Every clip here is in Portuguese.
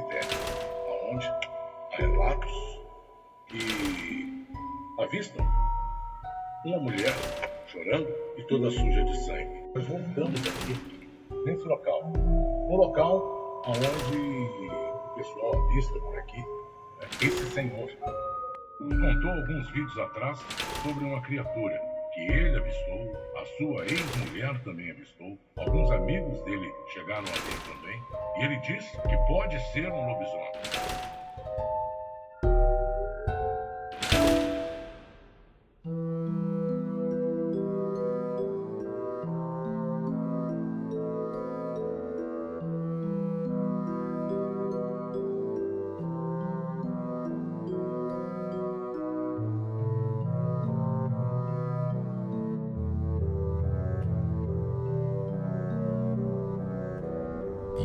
cemitério, onde há relatos que avistam uma mulher chorando e toda suja de sangue. Nós voltamos aqui, nesse local, no local onde o pessoal avista por aqui, esse senhor contou alguns vídeos atrás sobre uma criatura que ele avistou, a sua ex-mulher também avistou, alguns amigos dele chegaram a ver também, e ele diz que pode ser um lobisomem.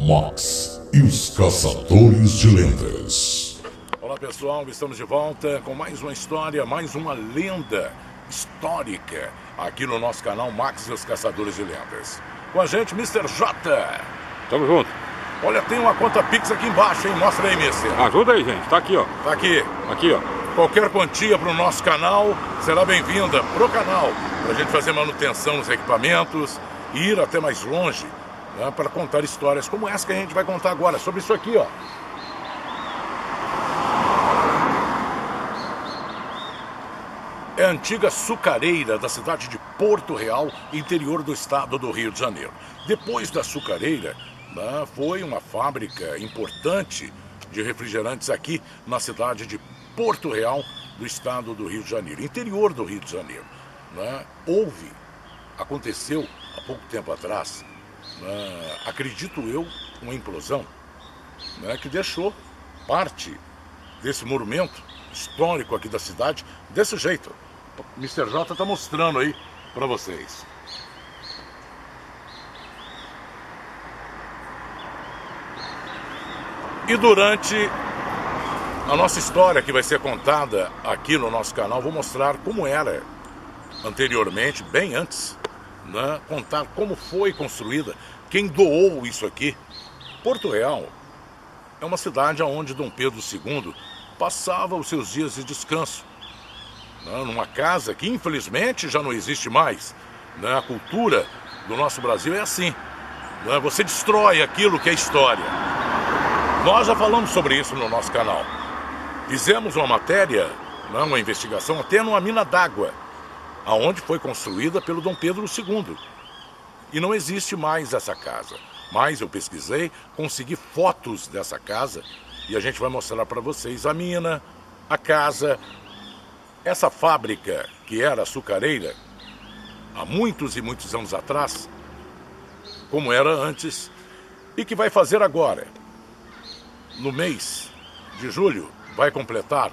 Max e os Caçadores de Lendas. Olá pessoal, estamos de volta com mais uma história, mais uma lenda histórica aqui no nosso canal Max e os Caçadores de Lendas. Com a gente, Mr. J. Tamo junto. Olha, tem uma conta Pix aqui embaixo, hein? Mostra aí, Mr. Ajuda aí, gente. Tá aqui, ó. Tá aqui. Aqui, ó. Qualquer quantia para o nosso canal será bem-vinda pro canal, para a gente fazer manutenção nos equipamentos e ir até mais longe, né, para contar histórias como essa que a gente vai contar agora, sobre isso aqui, ó. É a antiga açucareira da cidade de Porto Real, interior do estado do Rio de Janeiro. Depois da açucareira, né, foi uma fábrica importante de refrigerantes aqui na cidade de Porto Real, do estado do Rio de Janeiro, interior do Rio de Janeiro. Né? Aconteceu há pouco tempo atrás, acredito eu, uma implosão, né, que deixou parte desse monumento histórico aqui da cidade desse jeito. O Mr. J está mostrando aí para vocês. E durante a nossa história que vai ser contada aqui no nosso canal, vou mostrar como era anteriormente, bem antes, né? Contar como foi construída, quem doou isso aqui. Porto Real é uma cidade onde Dom Pedro II passava os seus dias de descanso, né? Numa casa que infelizmente já não existe mais, né? A cultura do nosso Brasil é assim, né? Você destrói aquilo que é história. Nós já falamos sobre isso no nosso canal. Fizemos uma matéria, né? Uma investigação até numa mina d'água, aonde foi construída pelo Dom Pedro II. E não existe mais essa casa. Mas eu pesquisei, consegui fotos dessa casa e a gente vai mostrar para vocês a mina, a casa, essa fábrica que era açucareira há muitos e muitos anos atrás, como era antes, e que vai fazer agora, no mês de julho, vai completar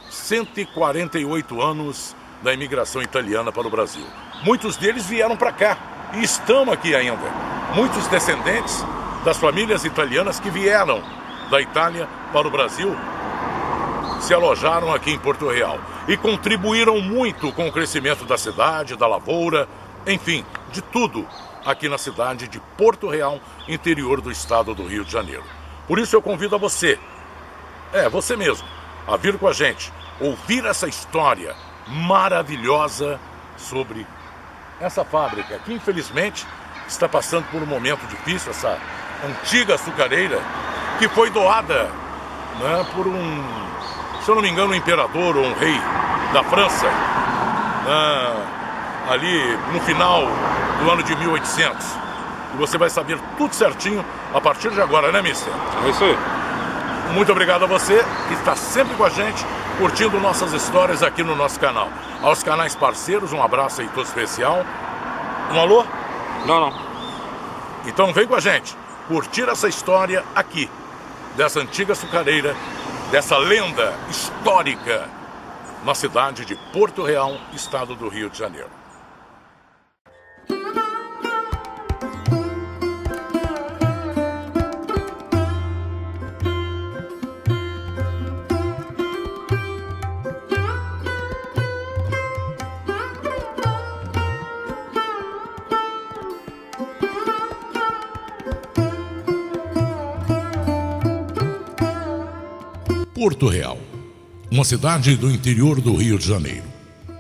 148 anos da imigração italiana para o Brasil. Muitos deles vieram para cá e estão aqui ainda. Muitos descendentes das famílias italianas que vieram da Itália para o Brasil se alojaram aqui em Porto Real e contribuíram muito com o crescimento da cidade, da lavoura, enfim, de tudo aqui na cidade de Porto Real, interior do estado do Rio de Janeiro. Por isso eu convido a você, você mesmo, a vir com a gente, ouvir essa história maravilhosa sobre essa fábrica que infelizmente está passando por um momento difícil, essa antiga açucareira que foi doada, né, por se eu não me engano, um imperador ou um rei da França, ali no final do ano de 1800. E você vai saber tudo certinho a partir de agora, né, mister? É isso aí. Muito obrigado a você que está sempre com a gente, curtindo nossas histórias aqui no nosso canal. Aos canais parceiros, um abraço aí todo especial. Um alô? Não. Então vem com a gente, curtir essa história aqui, dessa antiga açucareira, dessa lenda histórica na cidade de Porto Real, estado do Rio de Janeiro. Porto Real, uma cidade do interior do Rio de Janeiro.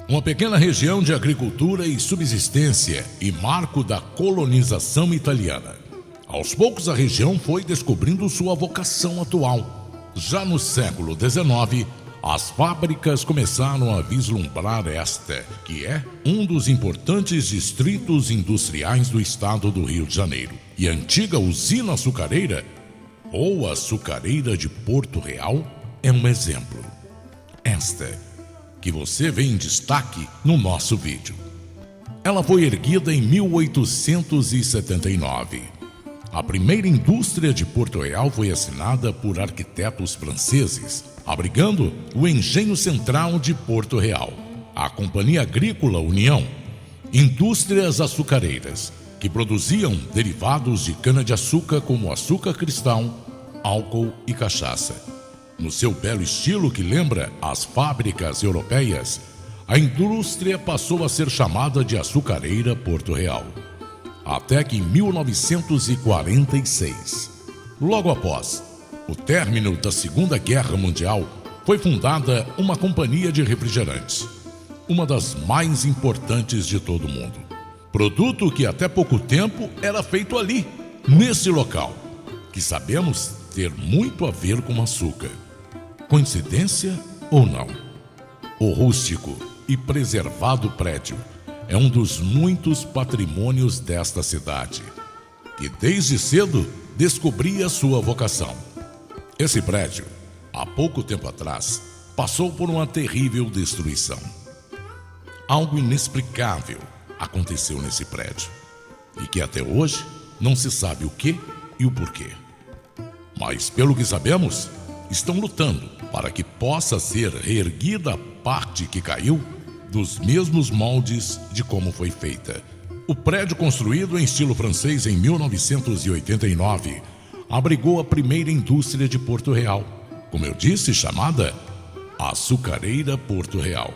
Uma pequena região de agricultura e subsistência e marco da colonização italiana. Aos poucos a região foi descobrindo sua vocação atual. Já no século XIX, as fábricas começaram a vislumbrar esta, que é um dos importantes distritos industriais do estado do Rio de Janeiro. E a antiga usina açucareira, ou açucareira de Porto Real, é um exemplo. Esta que você vê em destaque no nosso vídeo. Ela foi erguida em 1879. A primeira indústria de Porto Real foi assinada por arquitetos franceses, abrigando o Engenho Central de Porto Real, a Companhia Agrícola União, indústrias açucareiras, que produziam derivados de cana-de-açúcar como açúcar cristal, álcool e cachaça. No seu belo estilo que lembra as fábricas europeias, a indústria passou a ser chamada de Açucareira Porto Real. Até que em 1946, logo após o término da Segunda Guerra Mundial, foi fundada uma companhia de refrigerantes, uma das mais importantes de todo o mundo. Produto que até pouco tempo era feito ali, nesse local, que sabemos ter muito a ver com açúcar. Coincidência ou não? O rústico e preservado prédio é um dos muitos patrimônios desta cidade, que desde cedo descobria sua vocação. Esse prédio, há pouco tempo atrás, passou por uma terrível destruição. Algo inexplicável aconteceu nesse prédio, e que até hoje não se sabe o que e o porquê. Mas, pelo que sabemos, estão lutando para que possa ser reerguida a parte que caiu dos mesmos moldes de como foi feita. O prédio, construído em estilo francês em 1989, abrigou a primeira indústria de Porto Real, como eu disse, chamada Açucareira Porto Real.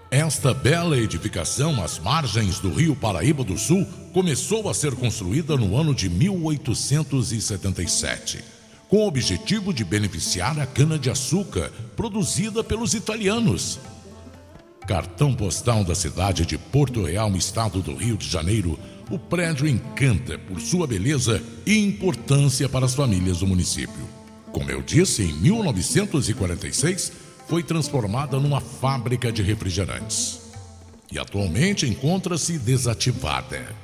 Esta bela edificação às margens do Rio Paraíba do Sul começou a ser construída no ano de 1877, com o objetivo de beneficiar a cana-de-açúcar produzida pelos italianos. Cartão postal da cidade de Porto Real, no estado do Rio de Janeiro, o prédio encanta por sua beleza e importância para as famílias do município. Como eu disse, em 1946, foi transformada numa fábrica de refrigerantes e atualmente encontra-se desativada.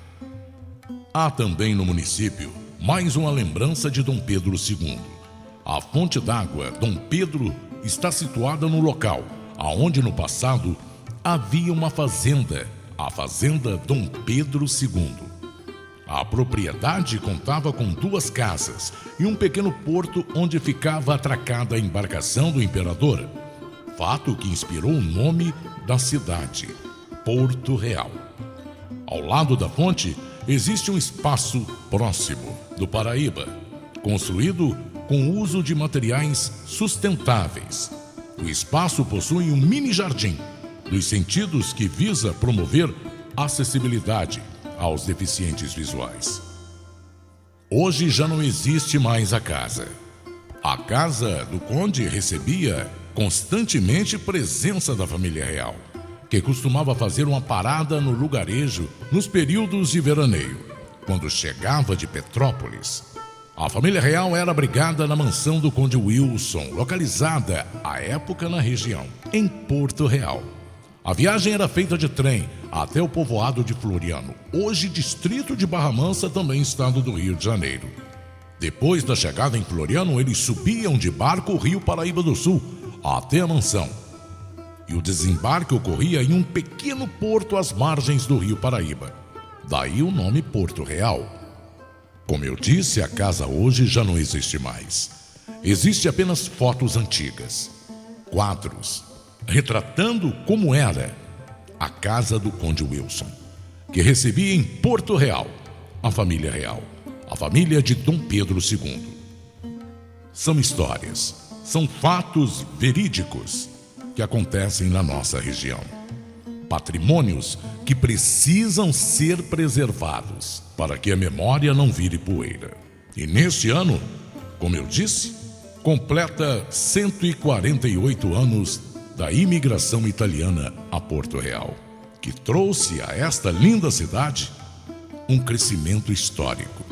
Há também no município mais uma lembrança de Dom Pedro II. A fonte d'água Dom Pedro está situada no local aonde no passado havia uma fazenda, a Fazenda Dom Pedro II. A propriedade contava com 2 casas e um pequeno porto onde ficava atracada a embarcação do imperador, fato que inspirou o nome da cidade, Porto Real. Ao lado da fonte existe um espaço próximo do Paraíba, construído com o uso de materiais sustentáveis. O espaço possui um mini jardim, dos sentidos que visa promover acessibilidade aos deficientes visuais. Hoje já não existe mais a casa. A casa do conde recebia constantemente presença da família real, que costumava fazer uma parada no lugarejo nos períodos de veraneio, quando chegava de Petrópolis. A família real era abrigada na mansão do conde Wilson, localizada, à época, na região, em Porto Real. A viagem era feita de trem até o povoado de Floriano, hoje distrito de Barra Mansa, também estado do Rio de Janeiro. Depois da chegada em Floriano, eles subiam de barco o Rio Paraíba do Sul até a mansão. E o desembarque ocorria em um pequeno porto às margens do Rio Paraíba. Daí o nome Porto Real. Como eu disse, a casa hoje já não existe mais. Existem apenas fotos antigas, quadros, retratando como era a casa do conde Wilson, que recebia em Porto Real a família real, a família de Dom Pedro II. São histórias, são fatos verídicos que acontecem na nossa região. Patrimônios que precisam ser preservados para que a memória não vire poeira. E neste ano, como eu disse, completa 148 anos da imigração italiana a Porto Real, que trouxe a esta linda cidade um crescimento histórico,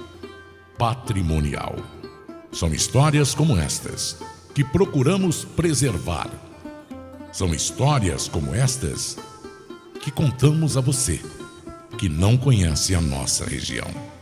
patrimonial. São histórias como estas que procuramos preservar. São histórias como estas que contamos a você, que não conhece a nossa região.